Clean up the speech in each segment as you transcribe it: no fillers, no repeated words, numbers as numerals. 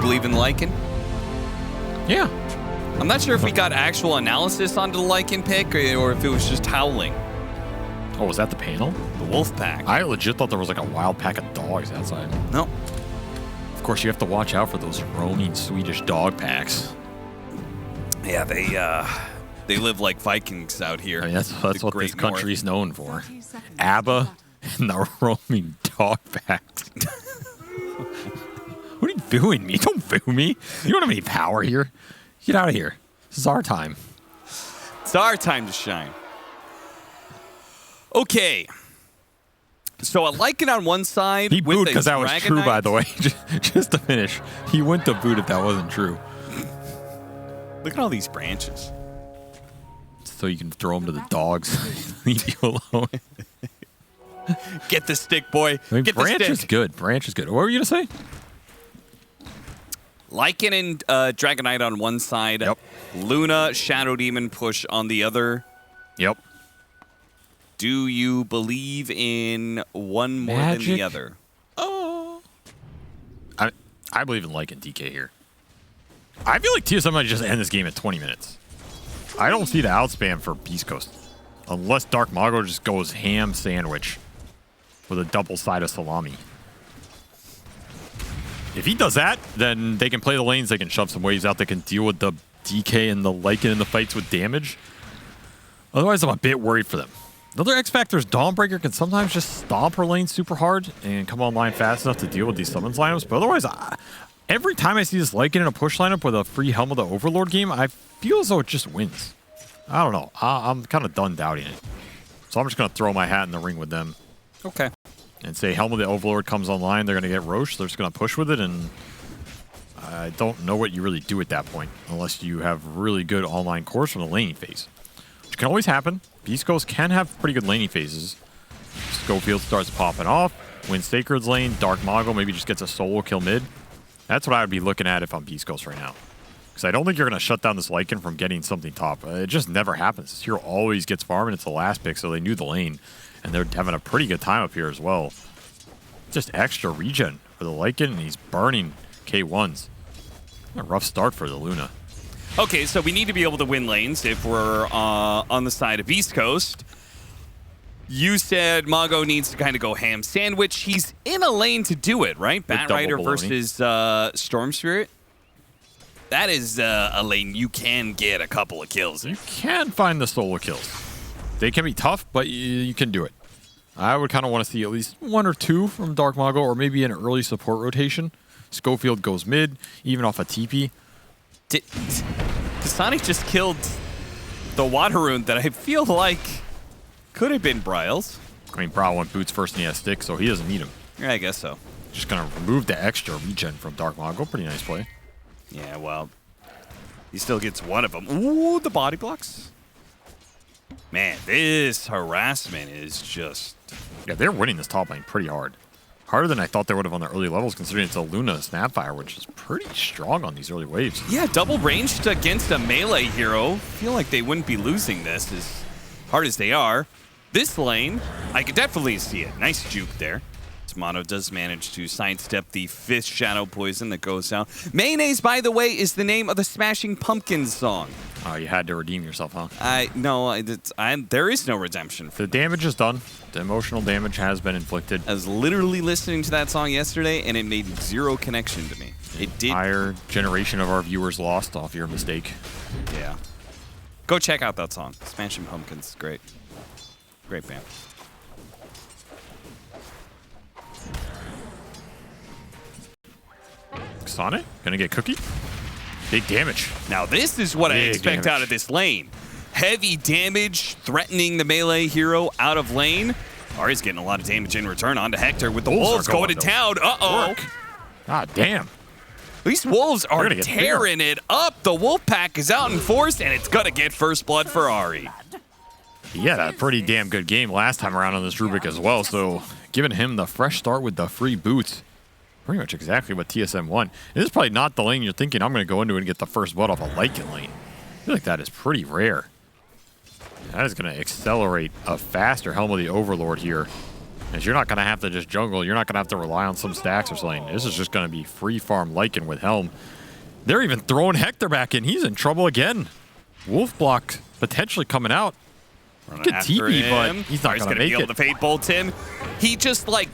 Believe in Lycan? Yeah. I'm not sure if we got actual analysis onto the Lycan pick or if it was just howling. Oh, was that the panel? The wolf pack. I legit thought there was like a wild pack of dogs outside. No. Of course, you have to watch out for those roaming Swedish dog packs. Yeah, they live like Vikings out here. I mean, that's what this country's known for. 30 seconds. ABBA and the roaming dog packs. What are you doing me? Don't boo me. You don't have any power here. Get out of here. This is our time. It's our time to shine. Okay. So a Lycan on one side. He booed because that was Dragon true, Knight. by the way. Just to finish. He went to boot if that wasn't true. Look at all these branches. So you can throw them to the dogs. Leave you alone. Get the stick, boy. I mean, Get the Branch stick. is good. Branch is good. What were you going to say? Lycan and Dragon Knight on one side. Yep. Luna, Shadow Demon push on the other. Yep. Do you believe in one more than the Magic? other? Oh. I believe in Lycan DK here. I feel like TSM might just end this game at 20 minutes. I don't see the outspam for Beast Coast. Unless Dark Mago just goes ham sandwich with a double side of salami. If he does that, then they can play the lanes, they can shove some waves out, they can deal with the DK and the Lycan in the fights with damage. Otherwise, I'm a bit worried for them. Another X factor is Dawnbreaker can sometimes just stomp her lane super hard and come online fast enough to deal with these summons lineups. But otherwise, every time I see this Lycan in a push lineup with a free Helm of the Overlord game, I feel as though it just wins. I don't know. I'm kind of done doubting it. So I'm just going to throw my hat in the ring with them. Okay. And say Helm of the Overlord comes online, they're going to get Roche, they're just going to push with it, and I don't know what you really do at that point, unless you have really good online cores from the laning phase. Which can always happen. Beast Coast can have pretty good laning phases. Schofield starts popping off, wins Sacred's lane, Dark Mago maybe just gets a solo kill mid. That's what I would be looking at if I'm Beast Coast right now. Because I don't think you're going to shut down this Lycan from getting something top. It just never happens. This hero always gets farmed, and it's the last pick, so they knew the lane. And they're having a pretty good time up here as well. Just extra regen for the Lycan, and he's burning K1s. A rough start for the Luna. Okay, so we need to be able to win lanes if we're on the side of East Coast. You said Mago needs to kind of go ham sandwich. He's in a lane to do it, right? Bat Rider versus Storm Spirit. That is a lane you can get a couple of kills in. You can find the solo kills. They can be tough, but you can do it. I would kind of want to see at least one or two from Dark Mago, or maybe an early support rotation. Schofield goes mid, even off a TP. Sonic just killed the water rune that I feel like could have been Bryle's. I mean, Bro went boots first and he has stick, so he doesn't need him. Yeah, I guess so. Just going to remove the extra regen from Dark Mago. Pretty nice play. Yeah, well, he still gets one of them. Ooh, the body blocks. Man, this harassment is just... Yeah, they're winning this top lane pretty hard. Harder than I thought they would have on the early levels, considering it's a Luna Snapfire, which is pretty strong on these early waves. Yeah, double ranged against a melee hero. Feel like they wouldn't be losing this as hard as they are. This lane, I could definitely see it. Nice juke there. Mono does manage to sidestep the 5th Shadow Poison that goes down. Mayonnaise, by the way, is the name of the Smashing Pumpkins song. Oh, you had to redeem yourself, huh? There is no redemption. The damage is done. The emotional damage has been inflicted. I was literally listening to that song yesterday, and it made zero connection to me. It did. Entire generation of our viewers lost off your mistake. Yeah. Go check out that song. Smashing Pumpkins. Great. Great band. Sonic? Gonna get cookie? Big damage. Now this is what I expect out of this lane. Heavy damage, threatening the melee hero out of lane. Ari's getting a lot of damage in return onto Hector with the Wolves going to town. Uh-oh. God damn. These Wolves are tearing it up. The Wolf Pack is out in force, and it's going to get first blood for Ari. He had a pretty damn good game last time around on this Rubik as well, so giving him the fresh start with the free boots. Pretty much exactly what TSM won. This is probably not the lane you're thinking I'm going to go into and get the first blood off a Lycan lane. I feel like that is pretty rare. That is going to accelerate a faster Helm of the Overlord here. Because you're not going to have to just jungle. You're not going to have to rely on some stacks or something. This is just going to be free farm Lycan with Helm. They're even throwing Hector back in. He's in trouble again. Wolf block potentially coming out. Good TP, but he's not going to make it. Be able to fade bolt him. He just like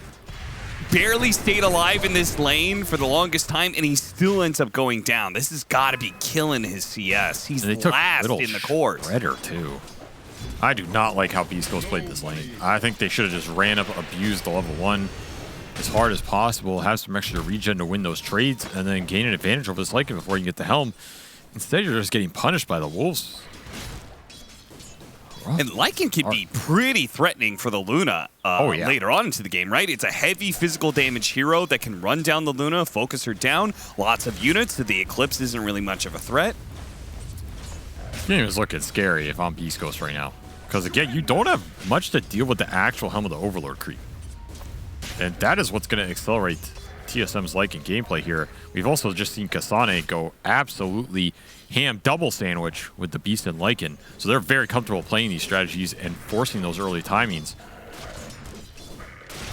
barely stayed alive in this lane for the longest time, and he still ends up going down. This has got to be killing his CS. He's last in the course. Shredder too. I do not like how beastcoast played this lane. I think they should have just ran up, abused the level 1 as hard as possible, have some extra regen to win those trades, and then gain an advantage over this Lycan before you get the Helm. Instead, you're just getting punished by the Wolves. And Lycan can be pretty threatening for the Luna later on into the game, right? It's a heavy physical damage hero that can run down the Luna, focus her down. Lots of units, so the Eclipse isn't really much of a threat. This game is looking scary if I'm beastcoast right now. Because again, you don't have much to deal with the actual Helm of the Overlord creep. And that is what's going to accelerate TSM's Lycan gameplay here. We've also just seen Kasane go absolutely ham double sandwich with the Beast and Lycan. So they're very comfortable playing these strategies and forcing those early timings.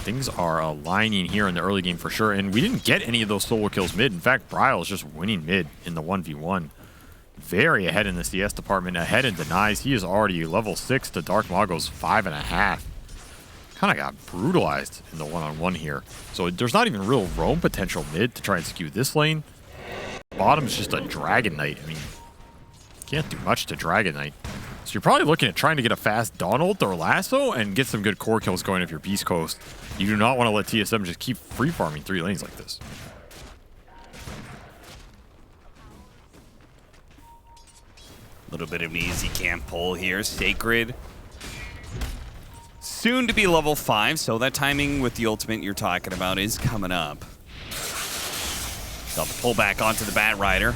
Things are aligning here in the early game for sure. And we didn't get any of those solo kills mid. In fact, Bryle is just winning mid in the 1v1. Very ahead in the CS department, ahead in denies. He is already level 6 to Dark Mago's 5.5. Kind of got brutalized in the one-on-one here. So there's not even real roam potential mid to try and skew this lane. Bottom is just a Dragon Knight. I mean, can't do much to Dragon Knight. So you're probably looking at trying to get a fast Dawn ult or Lasso and get some good core kills going if you're Beast Coast. You do not want to let TSM just keep free farming 3 lanes like this. A little bit of an easy camp pull here. Sacred. Soon to be level 5, so that timing with the ultimate you're talking about is coming up. They'll pull back onto the Bat Rider.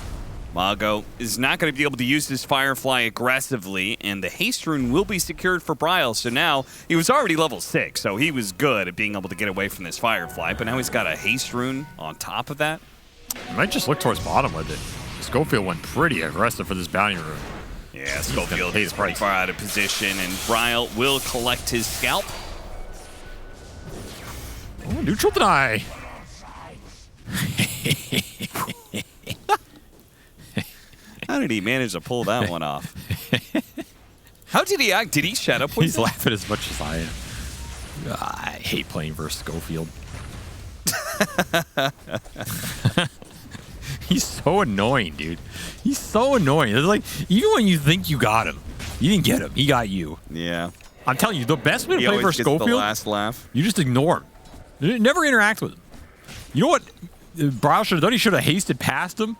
Mago is not going to be able to use his Firefly aggressively, and the Haste Rune will be secured for Bryle. So now, he was already level 6, so he was good at being able to get away from this Firefly, but now he's got a Haste Rune on top of that. You might just look towards bottom with it. Schofield went pretty aggressive for this Bounty Rune. Yeah, Schofield is pretty far out of position, and Bryle will collect his scalp. Oh, neutral deny. How did he manage to pull that one off? How did he act? Did he shut up with He's laughing as much as I am. I hate playing versus Schofield. He's so annoying, dude. He's so annoying. It's like, even when you think you got him, you didn't get him. He got you. Yeah. I'm telling you, the best way to play versus Schofield, the last laugh. You just ignore him. Never interact with him. You know what Bryle should have done? He should have hasted past him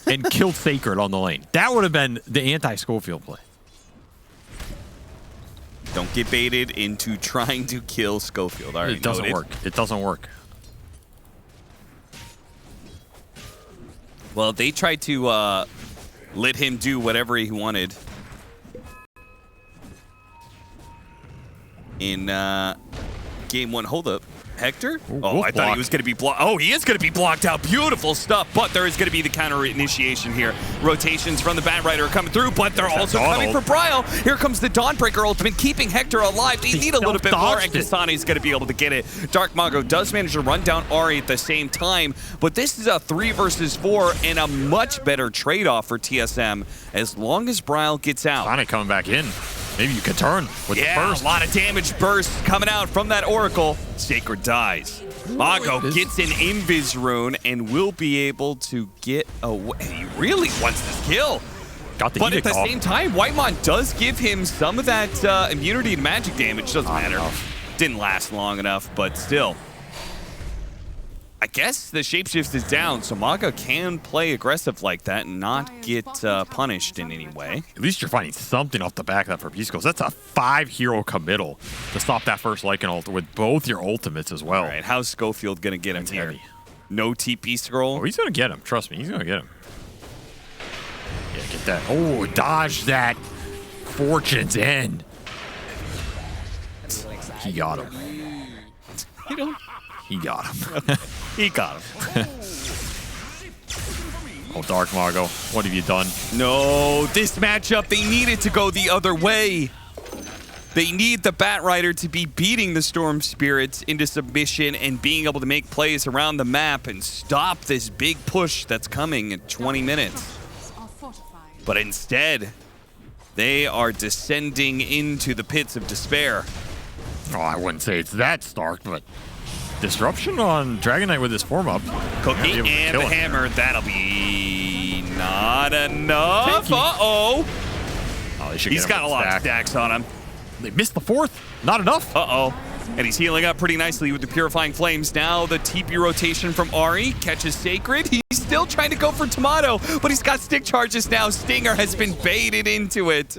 and killed Sacred on the lane. That would have been the anti-Schofield play. Don't get baited into trying to kill Schofield. All right, it doesn't work. It doesn't work. Well, they tried to let him do whatever he wanted in game 1. Hold up. Hector? Oh, I thought he was going to be blocked. Oh, he is going to be blocked out. Beautiful stuff. But there is going to be the counter initiation here. Rotations from the Bat Rider are coming through, but they're also coming for Bryle. Here comes the Dawnbreaker ultimate, keeping Hector alive. They need a little bit more, and Kasane is going to be able to get it. Dark Mago does manage to run down Ari at the same time, but this is a 3 versus 4 and a much better trade-off for TSM as long as Bryle gets out. Kasane coming back in. Maybe you could turn with the burst. A lot of damage bursts coming out from that Oracle. Sacred dies. Mago gets an Invis Rune and will be able to get away. He really wants this kill. Got the but at the same time, Whitemon does give him some of that immunity to magic damage. Doesn't matter. Didn't last long enough, but still. I guess the shapeshift is down, so Mago can play aggressive like that and not get punished in any way. At least you're finding something off the back of that for Beast Coast. That's a 5-hero committal to stop that first Lycan ult with both your ultimates as well. All right, how's Schofield going to get him here? No TP scroll? Oh, he's going to get him. Trust me, he's going to get him. Yeah, get that. Oh, dodge that. Fortune's End. He got him. You know, he got him. He got him. Oh, Dark Mago, what have you done? No, this matchup, they needed to go the other way. They need the Bat Rider to be beating the Storm Spirits into submission and being able to make plays around the map and stop this big push that's coming in 20 minutes. But instead, they are descending into the pits of despair. Oh, I wouldn't say it's that stark, but disruption on Dragon Knight with his form up. Cookie and the hammer. That'll be not enough. Uh-oh. Oh, He's got a lot of stacks on him. They missed the fourth. Not enough. Uh-oh. And he's healing up pretty nicely with the Purifying Flames. Now the TP rotation from Ari catches Sacred. He's still trying to go for Tomato, but he's got stick charges now. Stinger has been baited into it.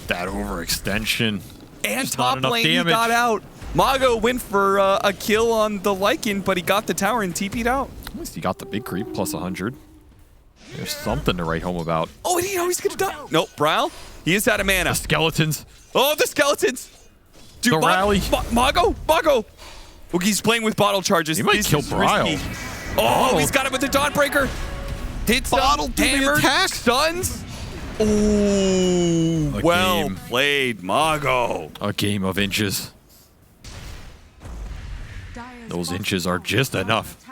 That overextension. And top lane, he got out. Mago went for a kill on the Lycan, but he got the tower and TP'd out. At least he got the big creep plus 100. There's something to write home about. Oh, and he's gonna die. Nope, Braille. He is out of mana. The skeletons. Oh, the skeletons. Dude, the rally. Mago. Look, he's playing with bottle charges. He might kill Braille. Oh, he's got it with the Dawnbreaker. Hits bottle hammer, attack. stuns. Ooh, well played, Mago. A game of inches. Those inches are just enough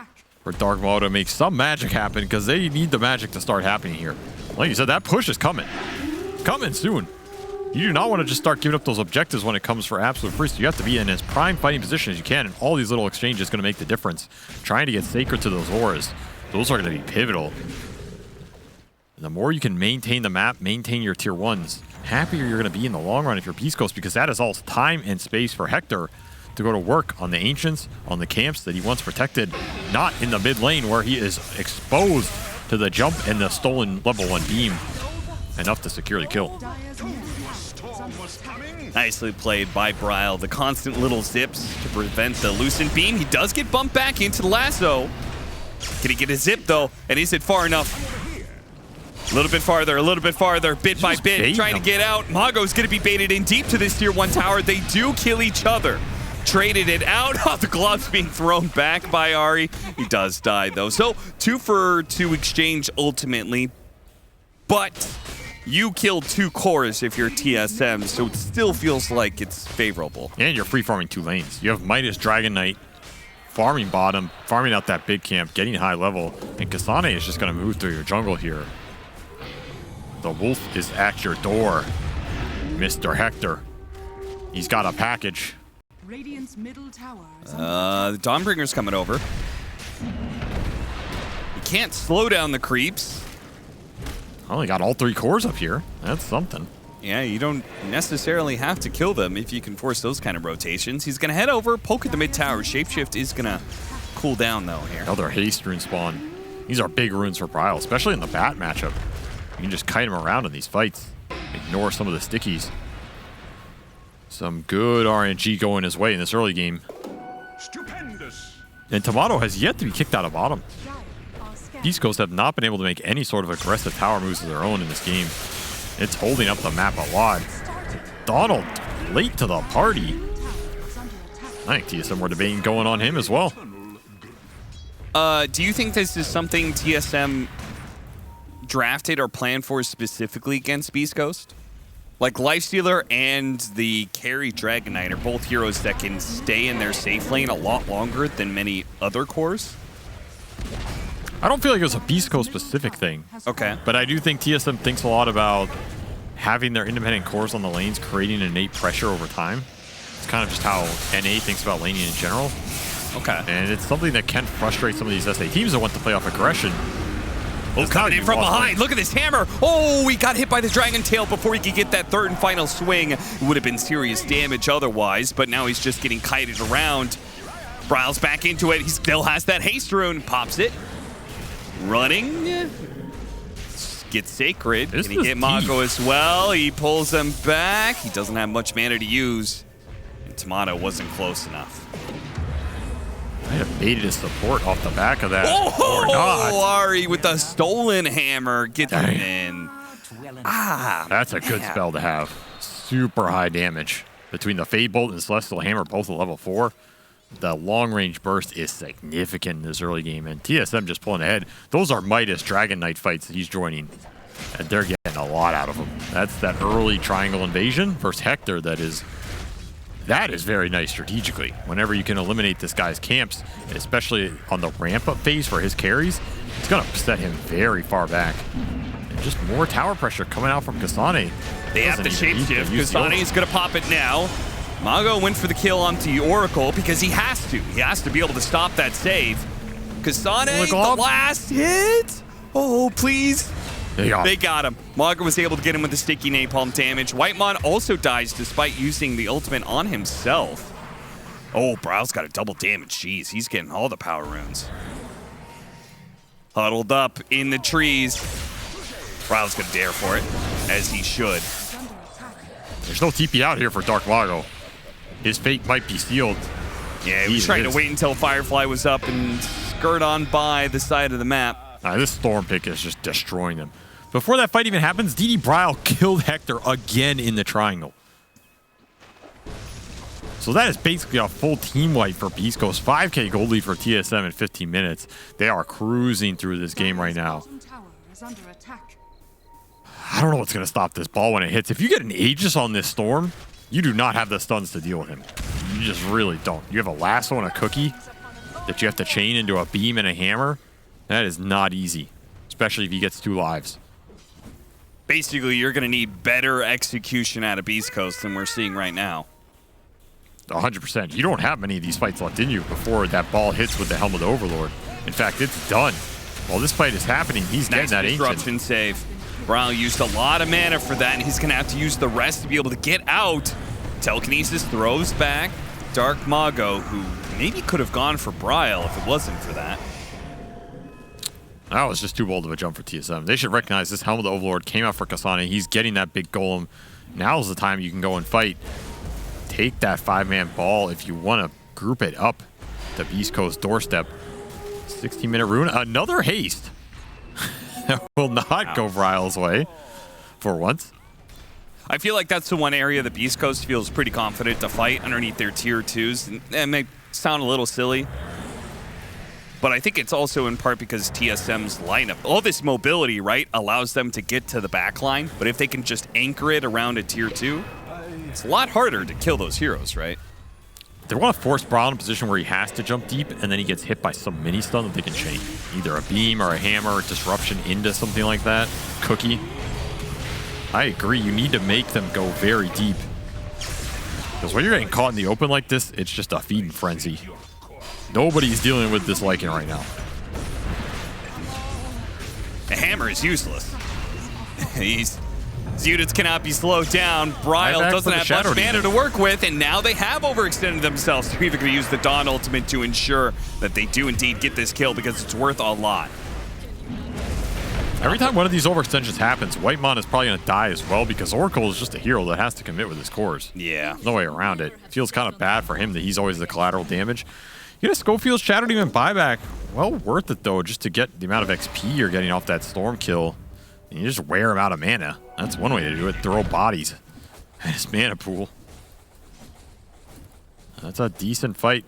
for Dark Maul to make some magic happen because they need the magic to start happening here. Like you said, that push is coming. Coming soon. You do not want to just start giving up those objectives when it comes for absolute free. So you have to be in as prime fighting position as you can, and all these little exchanges going to make the difference. Trying to get Sacred to those auras, those are going to be pivotal. And the more you can maintain the map, maintain your tier 1s, happier you're going to be in the long run if you're Beast Coast, because that is all time and space for Hector to go to work on the Ancients, on the camps that he once protected, not in the mid lane where he is exposed to the jump and the stolen level 1 beam. Enough to secure the kill. Nicely played by Braille. The constant little zips to prevent the Lucent Beam. He does get bumped back into the lasso. Can he get a zip, though? And is it far enough? A little bit farther, bit by bit, trying to get out. Mago's going to be baited in deep to this tier 1 tower. They do kill each other. Traded it out. Oh, the gloves being thrown back by Ari. He does die, though. So 2 for 2 exchange ultimately. But you killed 2 cores if you're TSM, so it still feels like it's favorable. And you're free farming 2 lanes. You have Midas Dragon Knight farming bottom, farming out that big camp, getting high level, and Kasane is just going to move through your jungle here. The wolf is at your door, Mr. Hector. He's got a package. Radiant's middle tower. The Dawnbringer's coming over. You can't slow down the creeps. Only got all 3 cores up here. That's something. Yeah, you don't necessarily have to kill them if you can force those kind of rotations. He's going to head over, poke at the mid tower. Shapeshift is going to cool down, though, here. Another haste rune spawn. These are big runes for Braille, especially in the bat matchup. You can just kite him around in these fights. Ignore some of the stickies. Some good RNG going his way in this early game. Stupendous. And Tomato has yet to be kicked out of bottom. Beast Coast have not been able to make any sort of aggressive tower moves of their own in this game. It's holding up the map a lot. Donald, late to the party. I think TSM were debating going on him as well. Do you think this is something TSM drafted or planned for specifically against Beast Coast? Like Lifestealer and the carry Dragon Knight are both heroes that can stay in their safe lane a lot longer than many other cores. I don't feel like it was a Beast Coast specific thing. Okay. But I do think TSM thinks a lot about having their independent cores on the lanes, creating innate pressure over time. It's kind of just how NA thinks about laning in general. Okay. And it's something that can frustrate some of these SA teams that want to play off aggression. Oh, coming in from behind. Look at this hammer. Oh, he got hit by the Dragon Tail before he could get that third and final swing. It would have been serious damage otherwise, but now he's just getting kited around. Braille's back into it. He still has that haste rune. Pops it. Running. Gets Sacred. Can he get Mago as well? He pulls him back. He doesn't have much mana to use. And Tomato wasn't close enough. I have baited his support off the back of that. Oh, or not. Ari with the stolen hammer gets him in. That's a good spell to have. Super high damage. Between the Fade Bolt and Celestial Hammer, both at level 4, the long-range burst is significant in this early game, and TSM just pulling ahead. Those are Midas Dragon Knight fights that he's joining. And they're getting a lot out of him. That's that early triangle invasion versus Hector that is very nice strategically. Whenever you can eliminate this guy's camps, especially on the ramp-up phase for his carries, it's going to set him very far back. And just more tower pressure coming out from Kasane. They have to shapeshift. Kasane is going to pop it now. Mago went for the kill onto the Oracle because he has to. He has to be able to stop that save. Kasane, the last hit. Oh, please. They got him. Mago was able to get him with the sticky napalm damage. Whitemon also dies despite using the ultimate on himself. Oh, Brow's got a double damage. Jeez, he's getting all the power runes. Huddled up in the trees. Brow's gonna dare for it, as he should. There's no TP out here for Dark Mago. His fate might be sealed. Yeah, he was trying to wait until Firefly was up and skirt on by the side of the map. This Storm pick is just destroying them. Before that fight even happens, DD Bryle killed Hector again in the triangle. So that is basically a full team wipe for Beast Coast. 5K gold lead for TSM in 15 minutes. They are cruising through this game right now. I don't know what's going to stop this ball when it hits. If you get an Aegis on this Storm, you do not have the stuns to deal with him. You just really don't. You have a lasso and a cookie that you have to chain into a beam and a hammer. That is not easy, especially if he gets 2 lives. Basically, you're going to need better execution out of Beast Coast than we're seeing right now. 100%. You don't have many of these fights left in you before that ball hits with the Helm of the Overlord. In fact, it's done. While this fight is happening, he's getting that Ancient. Disruption save. Brown used a lot of mana for that, and he's going to have to use the rest to be able to get out. Telekinesis throws back Dark Mago, who maybe could have gone for Bryle if it wasn't for that. That was just too bold of a jump for TSM. They should recognize this Helm of the Overlord came out for Kasane. He's getting that big golem. Now's the time you can go and fight. Take that 5-man ball if you want to group it up to Beast Coast doorstep. 16-minute rune. Another haste. That will not go Bryle's way for once. I feel like that's the one area that Beast Coast feels pretty confident to fight underneath their tier 2s. And it may sound a little silly, but I think it's also in part because TSM's lineup, all this mobility, right, allows them to get to the back line. But if they can just anchor it around a tier 2, it's a lot harder to kill those heroes, right? They want to force Bryle in a position where he has to jump deep, and then he gets hit by some mini stun that they can chain. Either a beam or a hammer or disruption into something like that. Cookie. I agree. You need to make them go very deep. Because when you're getting caught in the open like this, it's just a feeding frenzy. Nobody's dealing with this Lycan right now. The hammer is useless. These units cannot be slowed down. Bryle doesn't have much mana to work with, and now they have overextended themselves. They're even going to use the Dawn ultimate to ensure that they do indeed get this kill because it's worth a lot. Every time one of these overextensions happens, Whitemon is probably going to die as well because Oracle is just a hero that has to commit with his cores. Yeah. No way around it. It feels kind of bad for him that he's always the collateral damage. You get a Schofield's Shadow Demon buyback. Well worth it, though, just to get the amount of XP you're getting off that Storm kill. And you just wear him out of mana. That's one way to do it. Throw bodies at his mana pool. That's a decent fight.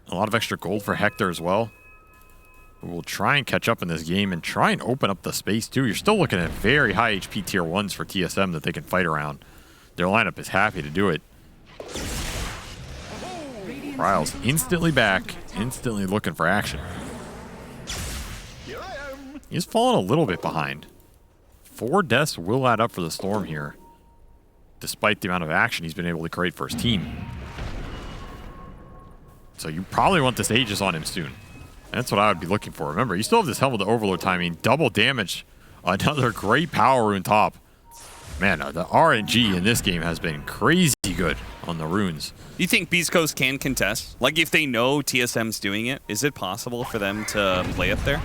A lot of extra gold for Hector as well. We'll try and catch up in this game and try and open up the space, too. You're still looking at very high HP tier 1s for TSM that they can fight around. Their lineup is happy to do it. Bryle's instantly back, instantly looking for action. He's fallen a little bit behind. 4 deaths will add up for the Storm here, despite the amount of action he's been able to create for his team. So you probably want this Aegis on him soon. That's what I would be looking for. Remember, you still have this Helm of the Overlord timing, double damage, another great power rune top. Man, the RNG in this game has been crazy good on the runes. You think Beast Coast can contest? Like, if they know TSM's doing it, is it possible for them to play up there?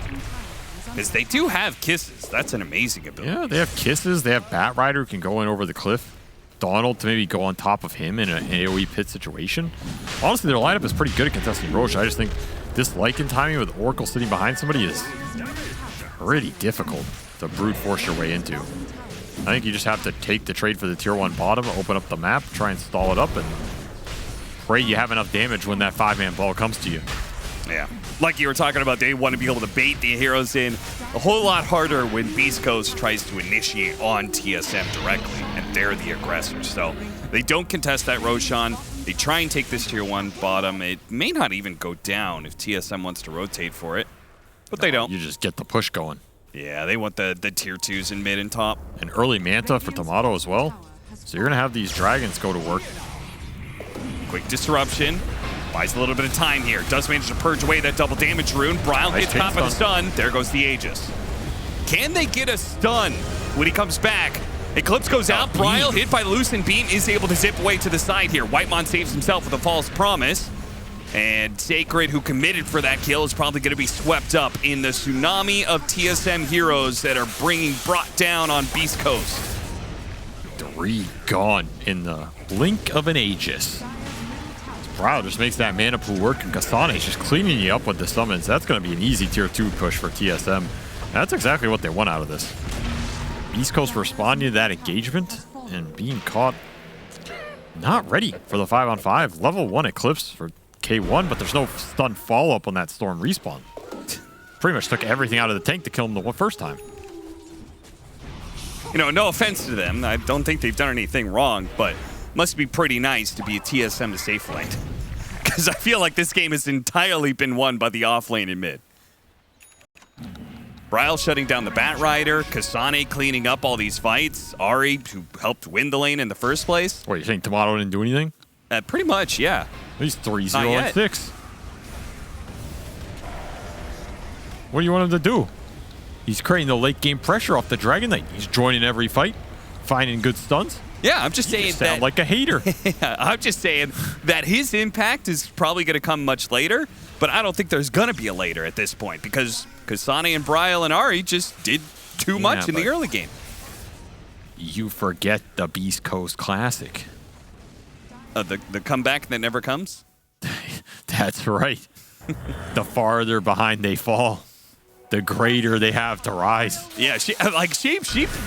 Because they do have Kisses. That's an amazing ability. Yeah, they have Kisses. They have Bat Rider who can go in over the cliff. Donald to maybe go on top of him in an AoE pit situation. Honestly, their lineup is pretty good at contesting Roche. I just think this Lycan timing with Oracle sitting behind somebody is pretty difficult to brute force your way into. I think you just have to take the trade for the tier 1 bottom, open up the map, try and stall it up, and pray you have enough damage when that 5-man ball comes to you. Yeah. like you were talking about, they want to be able to bait the heroes in a whole lot harder when Beast Coast tries to initiate on TSM directly, and they're the aggressors. So they don't contest that Roshan. They try and take this tier 1 bottom. It may not even go down if TSM wants to rotate for it, but they don't. You just get the push going. Yeah, they want the tier 2s in mid and top. An early Manta for Tomato as well. So you're going to have these dragons go to work. Quick disruption. Buys a little bit of time here. Does manage to purge away that double damage rune. Bryle Nice gets caught by the stun. There goes the Aegis. Can they get a stun when he comes back? Eclipse goes out. Bryle, hit by the Lucent Beam, is able to zip away to the side here. Whitemon saves himself with a false promise. And Sacred, who committed for that kill, is probably going to be swept up in the tsunami of TSM heroes that are brought down on Beast Coast. 3 gone in the blink of an Aegis. Bryle just makes that mana pool work, and Kasane is just cleaning you up with the summons. That's going to be an easy tier 2 push for TSM. That's exactly what they want out of this. East Coast responding to that engagement and being caught not ready for the 5-on-5. Level 1 Eclipse for K1, but there's no stun follow-up on that Storm respawn. Pretty much took everything out of the tank to kill him the first time. You know, no offense to them. I don't think they've done anything wrong, but must be pretty nice to be a TSM to safe lane. Because I feel like this game has entirely been won by the off lane in mid. Bryle shutting down the Batrider, Kasane cleaning up all these fights, Ari, who helped win the lane in the first place. What, you think Tomato didn't do anything? Pretty much, yeah. He's 3-0-6. What do you want him to do? He's creating the late game pressure off the Dragon Knight. He's joining every fight, finding good stuns. Yeah, I'm just saying You sound like a hater. Yeah, I'm just saying that his impact is probably going to come much later, but I don't think there's going to be a later at this point because Kasane and Bryle and Ari just did too much in the early game. You forget the Beast Coast Classic. The comeback that never comes? That's right. The farther behind they fall, the greater they have to rise. Yeah, she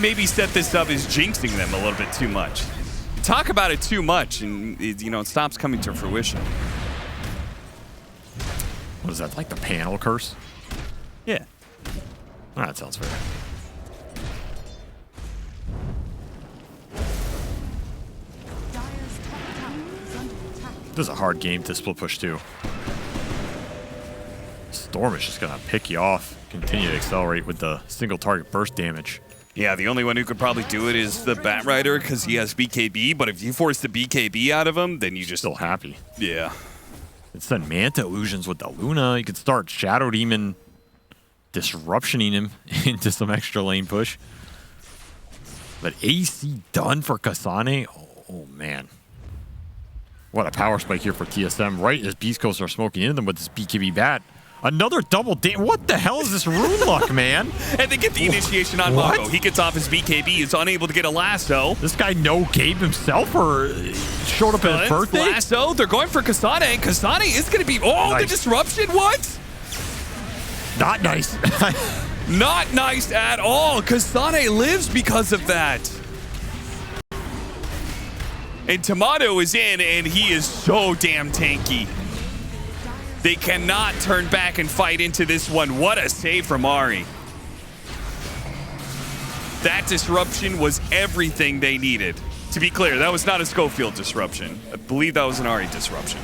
maybe set this up as jinxing them a little bit too much. Talk about it too much, and it stops coming to fruition. What is that, like the panel curse? Yeah. That sounds fair. This is a hard game to split push too. Storm is just gonna pick you off, continue to accelerate with the single target burst damage. Yeah, the only one who could probably do it is the Batrider because he has BKB, but if you force the BKB out of him, then you just... Still happy. Yeah. It's then Manta illusions with the Luna. You could start Shadow Demon disruptioning him into some extra lane push. But AC done for Kasane? Oh man. What a power spike here for TSM. Right as Beast Coast are smoking into them with this BKB bat. Another double damage. What the hell is this rune luck, man? And they get the initiation on Mago. He gets off his BKB. Is unable to get a lasso. This guy no-game himself or showed up at his birthday? Lasso. They're going for Kasane. Kasane is going to be... Oh, nice. The disruption. What? Not nice. Not nice at all. Kasane lives because of that. And Tomato is in, and he is so damn tanky. They cannot turn back and fight into this one. What a save from Ari. That disruption was everything they needed. To be clear, that was not a Schofield disruption. I believe that was an Ari disruption.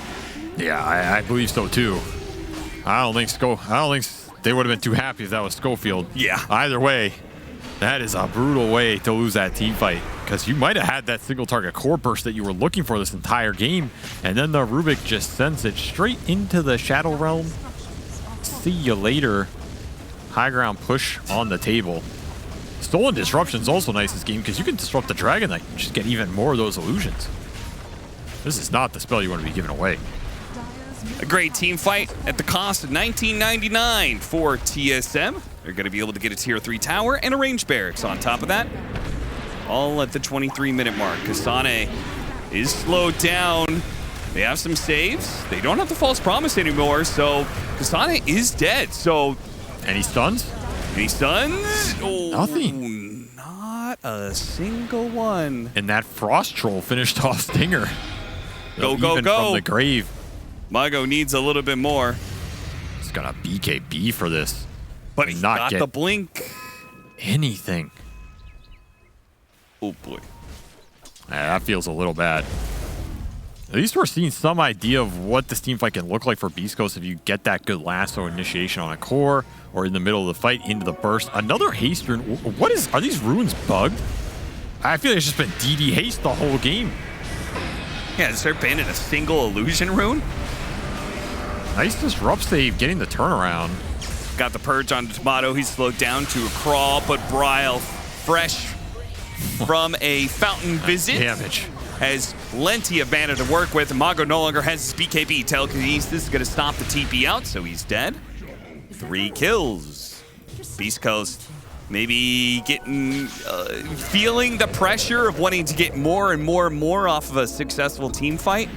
Yeah, I believe so too. I don't think they would have been too happy if that was Schofield. Yeah. Either way, that is a brutal way to lose that team fight. Because you might have had that single target core burst that you were looking for this entire game, and then the Rubik just sends it straight into the Shadow Realm. See you later. High ground push on the table. Stolen Disruption is also nice this game because you can disrupt the Dragon Knight and just get even more of those illusions. This is not the spell you want to be giving away. A great team fight at the cost of $19.99 for TSM. They're going to be able to get a tier 3 tower and a range barracks on top of that. All at the 23-minute mark. Kasane is slowed down. They have some saves. They don't have the false promise anymore, so Kasane is dead. So, any stuns? Any stuns? Oh, nothing. Not a single one. And that Frost Troll finished off Stinger. Go, even go. From the grave. Mago needs a little bit more. just gonna BKB for this. But he's not got get the blink. anything. Oh boy. That feels a little bad. At least we're seeing some idea of what this team fight can look like for Beast Coast if you get that good lasso initiation on a core or in the middle of the fight into the burst. Another haste rune. What is? Are these runes bugged? I feel like it's just been DD haste the whole game. Yeah, is there been a single illusion rune? Nice disrupt save, getting the turnaround. Got the purge on Tomato. He's slowed down to a crawl, but Bryle, fresh from a fountain visit, Damage. has plenty of mana to work with. Mago no longer has his BKB. Telekinesis is going to stop the TP out, so he's dead. 3 kills. Beast Coast maybe getting, feeling the pressure of wanting to get more and more and more off of a successful team fight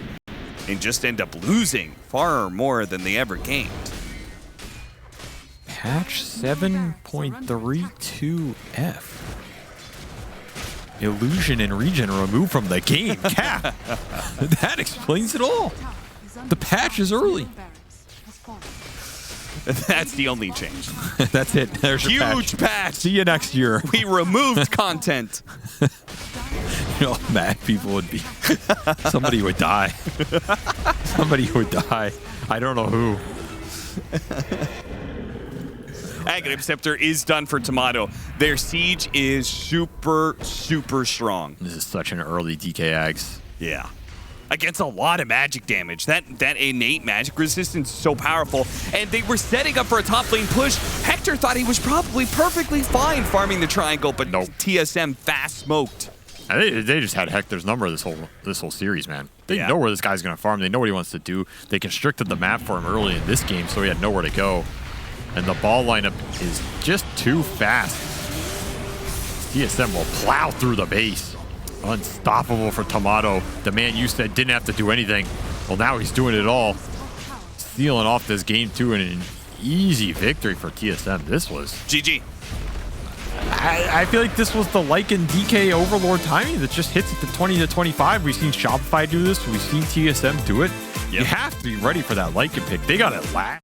and just end up losing far more than they ever gained. Patch 7.32F. Illusion and regen removed from the game. Cap. That explains it all. The patch is early. That's the only change. That's it. There's your Huge patch. See you next year. We removed content. You know how mad people would be. Somebody would die. Somebody would die. I don't know who. Aghanim Scepter is done for Tomato. Their siege is super, super strong. This is such an early DK Ags. Yeah. Against a lot of magic damage. That innate magic resistance is so powerful. And they were setting up for a top lane push. Hector thought he was probably perfectly fine farming the triangle, but nope. TSM fast smoked. They just had Hector's number this whole series, man. They know where this guy's going to farm. They know what he wants to do. They constricted the map for him early in this game, so he had nowhere to go. And the ball lineup is just too fast. TSM will plow through the base. Unstoppable for Tomato. The man you said didn't have to do anything. Well, now he's doing it all. Sealing off this game, too, and an easy victory for TSM. This was... GG. I feel like this was the Lycan DK Overlord timing that just hits at the 20 to 25. We've seen Shopify do this. We've seen TSM do it. Yep. You have to be ready for that Lycan pick. They got it last.